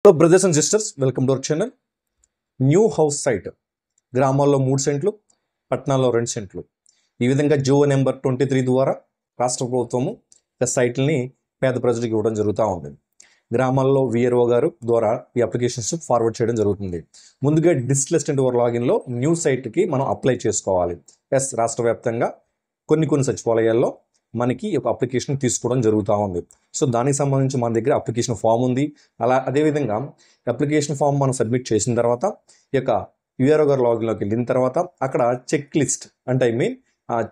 Hello brothers and sisters, welcome to our channel. New house site గ్రామాల్లో 3 సెంట్లు, పట్టణాల్లో 2 సెంట్లు. ఈ విధంగా జియో నెంబర్ 23 ద్వారా రాష్ట్ర ప్రభుత్వము సైట్లని పేద ప్రజలకు ఇవ్వడం జరుగుతూ ఉంది. గ్రామాల్లో విఆర్ఓ గారు ద్వారా ఈ అప్లికేషన్స్ ఫార్వర్డ్ చేయడం జరుగుతుంది. ముందుగా డిస్లిస్టెంట్ ఓవర్ లాగిన్లో న్యూ సైట్కి మనం అప్లై చేసుకోవాలి. రాష్ట్ర వ్యాప్తంగా కొన్ని సచివాలయాల్లో మనకి ఒక అప్లికేషన్ తీసుకోవడం జరుగుతూ ఉంది. సో దానికి సంబంధించి మన దగ్గర అప్లికేషన్ ఫామ్ ఉంది. అదేవిధంగా అప్లికేషన్ ఫామ్ మనం సబ్మిట్ చేసిన తర్వాత ఈ యొక్క విఆర్ఓ గారు లాగిన్లోకి వెళ్ళిన తర్వాత అక్కడ చెక్ లిస్ట్ అంటే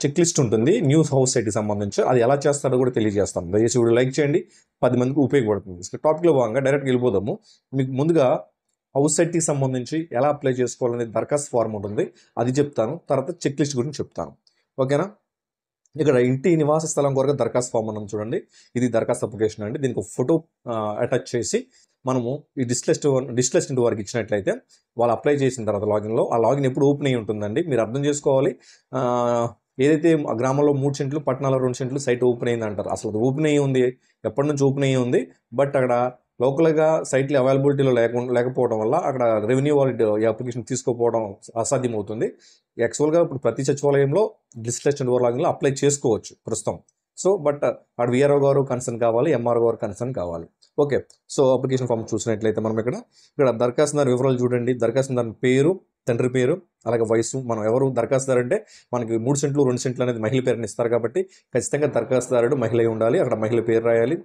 చెక్ లిస్ట్ ఉంటుంది న్యూ హౌస్ సైట్కి సంబంధించి. అది ఎలా చేస్తారో కూడా తెలియజేస్తాం. దయచేసి వీడియో లైక్ చేయండి, 10 మందికి ఉపయోగపడుతుంది. టాపిక్లో భాగంగా డైరెక్ట్గా వెళ్ళిపోదాము. మీకు ముందుగా హౌస్ సైట్కి సంబంధించి ఎలా అప్లై చేసుకోవాలనేది దరఖాస్తు ఫార్మ్ ఉంటుంది, అది చెప్తాను. తర్వాత చెక్ లిస్ట్ గురించి చెప్తాను. ఓకేనా? ఇక్కడ ఇంటి నివాస స్థలం కొరకు దరఖాస్తు ఫామ్ మనం చూడండి. ఇది దరఖాస్తు అప్లికేషన్ అండి. దీనికి ఒక ఫోటో అటాచ్ చేసి మనము ఈ డిస్లిస్టెంట్ వారికి ఇచ్చినట్లయితే వాళ్ళు అప్లై చేసిన తర్వాత లాగిన్లో ఆ లాగిన్ ఎప్పుడు ఓపెన్ అయ్యి ఉంటుందండి. మీరు అర్థం చేసుకోవాలి. ఏదైతే గ్రామంలో 3 సెంట్లు, పట్టణాల్లో 2 సెంట్లు సైట్ ఓపెన్ అయింది అంటారు. అసలు అది ఓపెన్ అయ్యి ఉంది, ఎప్పటి నుంచి ఓపెన్ అయ్యి ఉంది. బట్ అక్కడ లోకల్గా సైట్లు అవైలబిలిటీలో లేకపోవడం వల్ల అక్కడ రెవెన్యూ వాళ్ళు ఈ అప్లికేషన్ తీసుకోకపోవడం అసాధ్యమవుతుంది. యాక్చువల్గా ఇప్పుడు ప్రతి సచివాలయంలో డిస్లిస్టెంట్ ఓవర్ లాగిన్లో అప్లై చేసుకోవచ్చు ప్రస్తుతం. సో బట్ అక్కడ విఆర్ఓ గారు కన్సర్న్ కావాలి, ఎంఆర్ఓ గారు కన్సర్న్ కావాలి. ఓకే, సో అప్లికేషన్ ఫామ్ చూసినట్లయితే మనం ఇక్కడ దరఖాస్తుదారు వివరాలు చూడండి. దరఖాస్తుదారు పేరు, తండ్రి పేరు, అలాగే వయసు. మనం ఎవరు దరఖాస్తుదారు అంటే మనకి 3 సెంట్లు 2 సెంట్లు అనేది మహిళ పేరుని ఇస్తారు కాబట్టి ఖచ్చితంగా దరఖాస్తుదారుడు మహిళ ఉండాలి. అక్కడ మహిళ పేరు రాయాలి,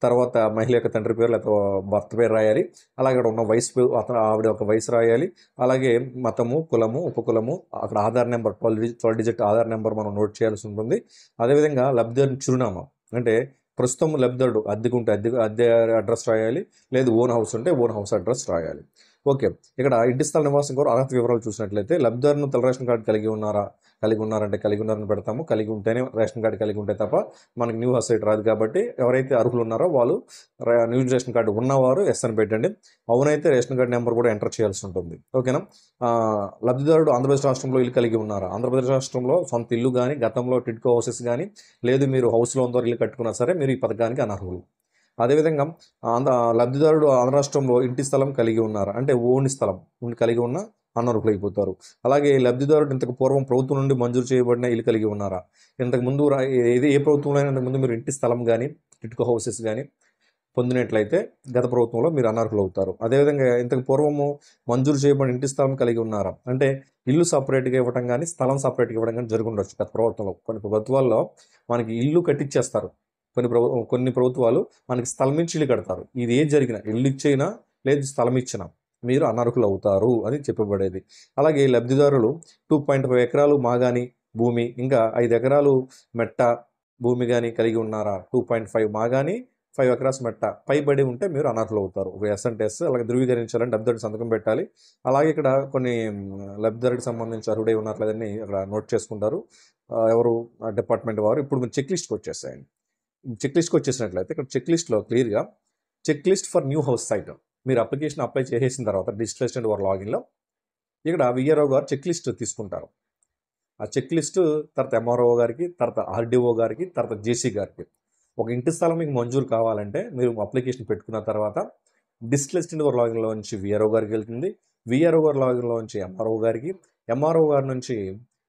తర్వాత మహిళ యొక్క తండ్రి పేరు లేదా భర్త పేరు రాయాలి. అలాగే అక్కడ ఉన్న వయసు, ఆవిడ ఒక వయసు రాయాలి. అలాగే మతము, కులము, ఉపకులము, అక్కడ Aadhaar number 12 digit Aadhaar number మనం నోట్ చేయాల్సి ఉంటుంది. అదేవిధంగా లబ్ధిదారుని చిరునామా, అంటే ప్రస్తుతం లబ్ధిదారుడు అద్దెకుంటే అద్దె అడ్రస్ రాయాలి, లేదు ఓన్ హౌస్ ఉంటే ఓన్ హౌస్ అడ్రస్ రాయాలి. ఓకే, ఇక్కడ ఇంటి స్థల నివాసం కోరు అర్హత వివరాలు చూసినట్లయితే లబ్ధిదారుని తెల్ల రేషన్ కార్డు కలిగి ఉన్నారంటే కలిగి ఉన్నారని పెడతాము. కలిగి ఉంటేనే రేషన్ కార్డు కలిగి ఉంటే తప్ప మనకి న్యూ హౌస్ సైట్ రాదు. కాబట్టి ఎవరైతే అర్హులు ఉన్నారో వాళ్ళు న్యూ రేషన్ కార్డు ఉన్నవారు ఎస్ అని పెట్టండి. అవునైతే రేషన్ కార్డు నెంబర్ కూడా ఎంటర్ చేయాల్సి ఉంటుంది. ఓకేనా? లబ్ధిదారుడు ఆంధ్రప్రదేశ్ రాష్ట్రంలో ఇల్లు కలిగి ఉన్నారా? ఆంధ్రప్రదేశ్ రాష్ట్రంలో సొంత ఇల్లు కానీ, గతంలో టిడ్కో హౌసెస్ కానీ, లేదు మీరు హౌస్ లోన్ ద్వారా ఇల్లు కట్టుకున్నా సరే మీరు ఈ పథకానికి అనర్హులు. అదేవిధంగా లబ్ధిదారుడు ఆంధ్ర రాష్ట్రంలో ఇంటి స్థలం కలిగి ఉన్నారు అంటే ఓన్ స్థలం కలిగి ఉన్న అనర్హులు అయిపోతారు. అలాగే లబ్ధిదారుడు ఇంతకు పూర్వం ప్రభుత్వం నుండి మంజూరు చేయబడిన ఇల్లు కలిగి ఉన్నారా? ఇంతకు ముందు ఏ ప్రభుత్వంలో అయినా ఇంతకుముందు మీరు ఇంటి స్థలం కానీ, టిట్కో హౌసెస్ కానీ పొందినట్లయితే గత ప్రభుత్వంలో మీరు అనర్హులు అవుతారు. అదేవిధంగా ఇంతకు పూర్వము మంజూరు చేయబడిన ఇంటి స్థలం కలిగి ఉన్నారా అంటే ఇల్లు సపరేట్గా ఇవ్వడం కానీ, స్థలం సపరేట్గా ఇవ్వడం కానీ జరిగి ఉండొచ్చు గత ప్రభుత్వంలో. కొన్ని ప్రభుత్వాల్లో మనకి ఇల్లు కట్టించేస్తారు, కొన్ని ప్రభుత్వాలు మనకి స్థలం ఇచ్చి ఇల్లు కడతారు. ఇది ఏది జరిగినా, ఇల్లు ఇచ్చినా లేదు స్థలం ఇచ్చినా మీరు అనర్హులు అవుతారు అని చెప్పబడేది. అలాగే లబ్ధిదారులు 2.5 ఎకరాలు మాగాని భూమి, ఇంకా 5 ఎకరాలు మెట్ట భూమి కానీ కలిగి ఉన్నారా? 2.5 మాగాని, 5 ఎకరాస్ మెట్ట పైబడి ఉంటే మీరు అనర్హులు అవుతారు. ఎస్ అంటే ఎస్. అలాగే ధృవీకరించాలని లబ్ధిదారుడు సంతకం పెట్టాలి. అలాగే ఇక్కడ కొన్ని లబ్ధిదారుడికి సంబంధించి అర్హుడై ఉన్నట్లేదని అక్కడ నోట్ చేసుకుంటారు ఎవరు డిపార్ట్మెంట్ వారు. ఇప్పుడు మీరు చెక్ లిస్ట్కి వచ్చేసాయండి. చెక్ లిస్ట్కి వచ్చేసినట్లయితే ఇక్కడ చెక్ లిస్ట్లో క్లియర్గా check list for new house site మీరు అప్లికేషన్ అప్లై చేసేసిన తర్వాత డిస్లిస్టెంట్ ఓవర్ లాగిన్లో ఇక్కడ విఆర్ఓ గారు చెక్ లిస్ట్ తీసుకుంటారు. ఆ చెక్ లిస్ట్ తర్వాత ఎంఆర్ఓ గారికి, తర్వాత ఆర్డీఓ గారికి, తర్వాత జేసీ గారికి. ఒక ఇంటి స్థలం మీకు మంజూరు కావాలంటే మీరు అప్లికేషన్ పెట్టుకున్న తర్వాత డిస్లిస్టెంట్ ఓవర్ లాగిన్లో నుంచి విఆర్ఓ గారికి వెళ్తుంది. విఆర్ఓ గారి లాగిన్లో నుంచి ఎంఆర్ఓ గారికి, ఎంఆర్ఓ గారి నుంచి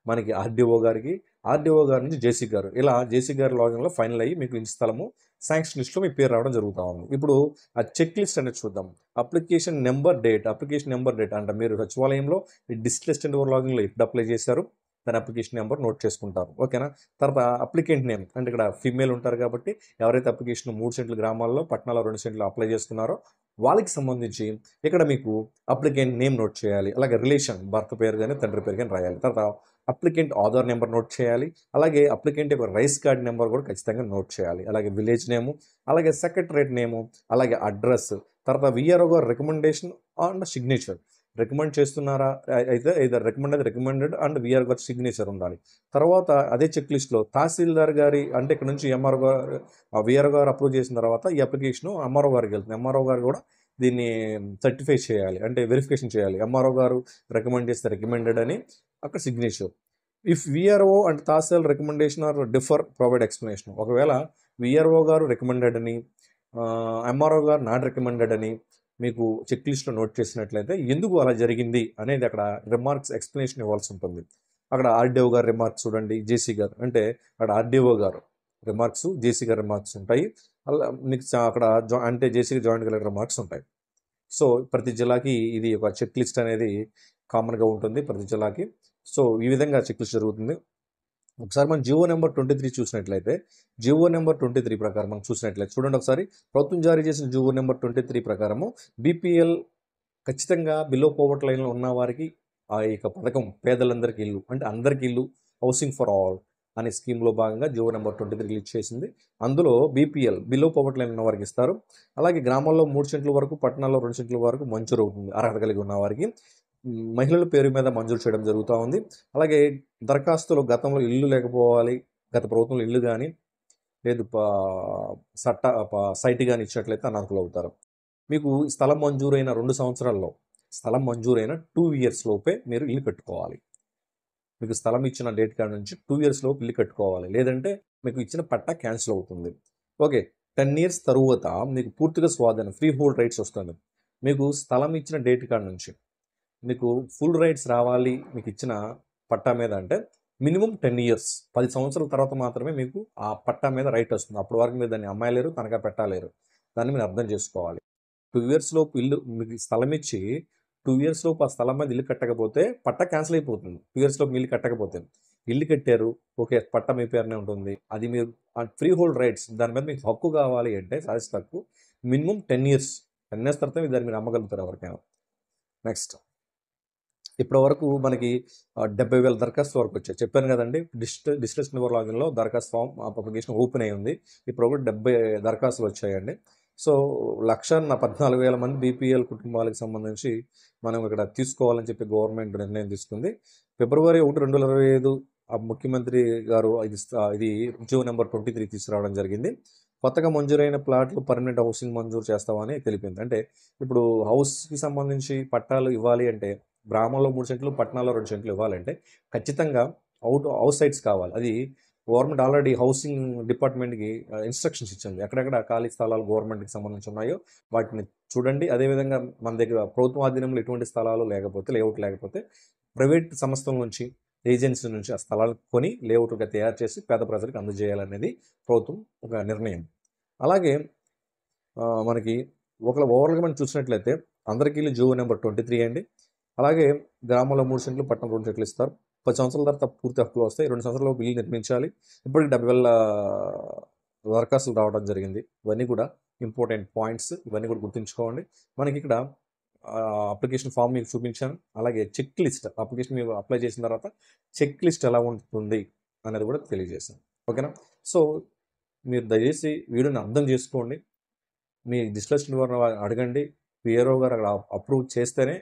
మనకి ఆర్డీఓ గారికి, ఆర్డీఓ గారి నుంచి జేసీ గారు, ఇలా జేసీ గారి లాగిన్లో ఫైనల్ అయ్యి మీకు ఇంటి స్థలము శాంక్షన్ లిస్ట్లో మీ పేరు రావడం జరుగుతూ ఉంది. ఇప్పుడు ఆ చెక్ లిస్ట్ అనేది చూద్దాం. అప్లికేషన్ నెంబర్ డేట్ అంటే మీరు సచివాలయంలో ఈ డిస్లిస్టెంట్ ఓవర్ లాగిన్లో ఎప్పుడు అప్లై చేశారు దాని అప్లికేషన్ నెంబర్ నోట్ చేసుకుంటారు. ఓకేనా? తర్వాత అప్లికెంట్ నేమ్ అంటే ఇక్కడ ఫీమేల్ ఉంటారు కాబట్టి ఎవరైతే అప్లికేషన్ 3 సెంట్ల గ్రామాల్లో, పట్టణాల్లో 2 సెంట్లు అప్లై చేసుకున్నారో వాళ్ళకి సంబంధించి ఇక్కడ మీకు అప్లికెంట్ నేమ్ నోట్ చేయాలి. అలాగే రిలేషన్ భర్త పేరు కానీ తండ్రి పేరు కానీ రాయాలి. తర్వాత అప్లికెంట్ ఆధార్ నెంబర్ నోట్ చేయాలి. అలాగే అప్లికెంట్ యొక్క రైస్ కార్డ్ నెంబర్ కూడా ఖచ్చితంగా నోట్ చేయాలి. అలాగే విలేజ్ నేము, అలాగే సెక్రటరేట్ నేము, అలాగే అడ్రస్, తర్వాత విఆర్ఓ గారు రికమెండేషన్ అండ్ సిగ్నేచర్. రికమెండ్ చేస్తున్నారా అయితే ఇదర్ రికమెండెడ్ అండ్ విఆర్ గారి సిగ్నేచర్ ఉండాలి. తర్వాత అదే చెక్ లిస్ట్లో తహసీల్దార్ గారి అంటే ఇక్కడ నుంచి ఎంఆర్ఓ గారు విఆర్ గారు అప్రూవ్ చేసిన తర్వాత ఈ అప్లికేషన్ ఎంఆర్ఓ గారికి వెళ్తుంది. ఎంఆర్ఓ గారు కూడా దీన్ని సర్టిఫై చేయాలి అంటే వెరిఫికేషన్ చేయాలి. ఎంఆర్ఓ గారు రికమెండ్ చేస్తే రికమెండెడ్ అని అక్కడ signature. If VRO and Tahsil recommendation are differ provide explanation. ఒకవేళ విఆర్ఓ గారు రికమెండెడ్ అని, ఎంఆర్ఓ గారు నాట్ రికమెండెడ్ అని, మీకు చెక్ లిస్ట్లో నోట్ చేసినట్లయితే ఎందుకు అలా జరిగింది అనేది అక్కడ రిమార్క్స్ ఎక్స్ప్లెనేషన్ ఇవ్వాల్సి ఉంటుంది. అక్కడ ఆర్డీఓ గారు రిమార్క్స్ చూడండి, జేసీ గారు అంటే అక్కడ ఆర్డీఓ గారు రిమార్క్స్, జేసీ గారు రిమార్క్స్ ఉంటాయి. అలా మీకు అక్కడ అంటే జేసీ జాయింట్ కలెక్టర్ రిమార్క్స్ ఉంటాయి. సో ప్రతి జిల్లాకి ఇది ఒక చెక్ లిస్ట్ అనేది కామన్గా ఉంటుంది ప్రతి జిల్లాకి. సో ఈ విధంగా చెక్ లిస్ట్ జరుగుతుంది. ఒకసారి మనం జియో నెంబర్ 23 చూసినట్లయితే, జియో నెంబర్ 23 ప్రకారం మనం చూసినట్లయితే చూడండి ఒకసారి, ప్రభుత్వం జారీ చేసిన జియో నెంబర్ 23 ప్రకారము బీపీఎల్ ఖచ్చితంగా బిలో పోవర్టీ లైన్లో ఉన్న వారికి ఆ యొక్క పథకం పేదలందరికీ ఇల్లు అంటే అందరికీ ఇల్లు, హౌసింగ్ ఫర్ ఆల్ అనే స్కీమ్లో భాగంగా జియో నెంబర్ 23 రిలీజ్ చేసింది. అందులో బీపీఎల్ బిలో పోవర్టీ లైన్ ఉన్న వారికి ఇస్తారు. అలాగే గ్రామాల్లో 3 సెంట్ల వరకు, పట్టణాల్లో 2 సెంట్ల వరకు మంజూరు అవుతుంది అర్హత కలిగి ఉన్న వారికి. మహిళల పేరు మీద మంజూరు చేయడం జరుగుతూ ఉంది. అలాగే దరఖాస్తులో గతంలో ఇల్లు లేకపోవాలి, గత ప్రభుత్వంలో ఇల్లు కానీ లేదు సైట్ కానీ ఇచ్చినట్లయితే అనర్హులు అవుతారు. మీకు స్థలం మంజూరైన 2 సంవత్సరాల్లో, స్థలం మంజూరైన 2 ఇయర్స్ లోపే మీరు ఇల్లు కట్టుకోవాలి. మీకు స్థలం ఇచ్చిన డేట్ కాడ నుంచి 2 ఇయర్స్ లోపు ఇల్లు కట్టుకోవాలి, లేదంటే మీకు ఇచ్చిన పట్టా క్యాన్సిల్ అవుతుంది. ఓకే, 10 ఇయర్స్ తరువాత మీకు పూర్తిగా స్వాధీనం, ఫ్రీ హోల్డ్ రైట్స్ వస్తుంది. మీకు స్థలం ఇచ్చిన డేట్ కాడ నుంచి మీకు ఫుల్ రైట్స్ రావాలి మీకు ఇచ్చిన పట్టా మీద అంటే మినిమం 10 ఇయర్స్, 10 సంవత్సరాల తర్వాత మాత్రమే మీకు ఆ పట్టా మీద రైట్ వస్తుంది. అప్పటి వరకు మీరు దాన్ని అమ్మాయలేరు, తనఖా పెట్టలేరు. దాన్ని మీరు అర్థం చేసుకోవాలి. 2 ఇయర్స్ లోపు ఇల్లు మీకు స్థలం ఇచ్చి 2 ఇయర్స్ లోపు ఆ స్థలం మీద ఇల్లు కట్టకపోతే పట్టా క్యాన్సిల్ అయిపోతుంది. 2 ఇయర్స్ లోపు ఇల్లు కట్టకపోతే, ఇల్లు కట్టారు ఓకే, పట్టా మీ పేరునే ఉంటుంది, అది మీరు ఫ్రీ హోల్డ్ రైట్స్, దాని మీద మీకు హక్కు కావాలి అంటే సాధిస్తే హక్కు మినిమం 10 ఇయర్స్ తర్వాత దాన్ని మీరు అమ్మగలుగుతారు ఎవరికైనా. నెక్స్ట్, ఇప్పటి వరకు మనకి 70,000 దరఖాస్తు వరకు వచ్చాయి. చెప్పాను కదండి, డిస్ట్రిక్ట్ నెంబర్ లాగిన్లో దరఖాస్తు ఫామ్ అప్లికేషన్ ఓపెన్ అయ్యి ఉంది. ఇప్పుడు కూడా 70 దరఖాస్తులు వచ్చాయండి. సో 1,14,000 మంది బీపీఎల్ కుటుంబాలకు సంబంధించి మనం ఇక్కడ తీసుకోవాలని చెప్పి గవర్నమెంట్ నిర్ణయం తీసుకుంది. ఫిబ్రవరి 1, 2025 ముఖ్యమంత్రి గారు ఇది జియో నెంబర్ 23 తీసుకురావడం జరిగింది. కొత్తగా మంజూరైన ప్లాట్లు పర్మనెంట్ హౌసింగ్ మంజూరు చేస్తామని తెలిపింది. అంటే ఇప్పుడు హౌస్కి సంబంధించి పట్టాలు ఇవ్వాలి అంటే గ్రామంలో 3 సెంట్లు, పట్టణాల్లో 2 సెంట్లు ఇవ్వాలంటే ఖచ్చితంగా హౌస్ సైట్స్ కావాలి. అది గవర్నమెంట్ ఆల్రెడీ హౌసింగ్ డిపార్ట్మెంట్కి ఇన్స్ట్రక్షన్స్ ఇచ్చింది. ఎక్కడెక్కడ ఖాళీ స్థలాలు గవర్నమెంట్కి సంబంధించి ఉన్నాయో వాటిని చూడండి. అదేవిధంగా మన దగ్గర ప్రభుత్వ ఆధీనంలో ఎటువంటి స్థలాలు లేకపోతే, లేఅవుట్ లేకపోతే ప్రైవేట్ సంస్థల నుంచి, ఏజెన్సీ నుంచి ఆ స్థలాలు కొని లేఅవుట్గా తయారు చేసి పేద ప్రజలకు అందజేయాలనేది ప్రభుత్వం ఒక నిర్ణయం. అలాగే మనకి ఓవరాల్గా మనం చూసినట్లయితే అందరికీ ఇల్లు జియో నెంబర్ 23 అండి. అలాగే గ్రామంలో 3 సెంట్లు, పట్టణం 2 సెంట్లు ఇస్తారు. 10 సంవత్సరాల తర్వాత పూర్తి హక్కులు వస్తాయి. 2 సంవత్సరాల ఇల్లు నిర్మించాలి. ఇప్పటికి 70,000 దరఖాస్తులు రావడం జరిగింది. ఇవన్నీ కూడా ఇంపార్టెంట్ పాయింట్స్, ఇవన్నీ కూడా గుర్తుంచుకోండి. మనకి ఇక్కడ అప్లికేషన్ ఫామ్ మీకు చూపించాను. అలాగే చెక్ లిస్ట్, అప్లికేషన్ మీరు అప్లై చేసిన తర్వాత చెక్ లిస్ట్ ఎలా ఉంటుంది అనేది కూడా తెలియజేశాను. ఓకేనా? సో మీరు దయచేసి వీడియోని అర్థం చేసుకోండి. మీ డిస్ట్రిక్ట్ వారిని అడగండి. పిఆర్ఓ గారు అక్కడ అప్రూవ్ చేస్తేనే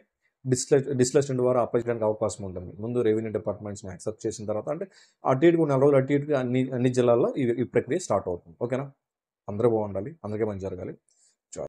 డిస్ట్రిక్ట్ ద్వారా అప్లై చేయడానికి అవకాశం ఉంటుంది. ముందు రెవెన్యూ డిపార్ట్మెంట్స్ని యాక్సెప్ట్ చేసిన తర్వాత, అంటే అటు ఇటుకు 4 రోజులు అటు ఇటుగా అన్ని జిల్లాల్లో ఈ ప్రక్రియ స్టార్ట్ అవుతుంది. ఓకేనా? అందరూ బాగుండాలి, అందరికీ మంచి జరగాలి.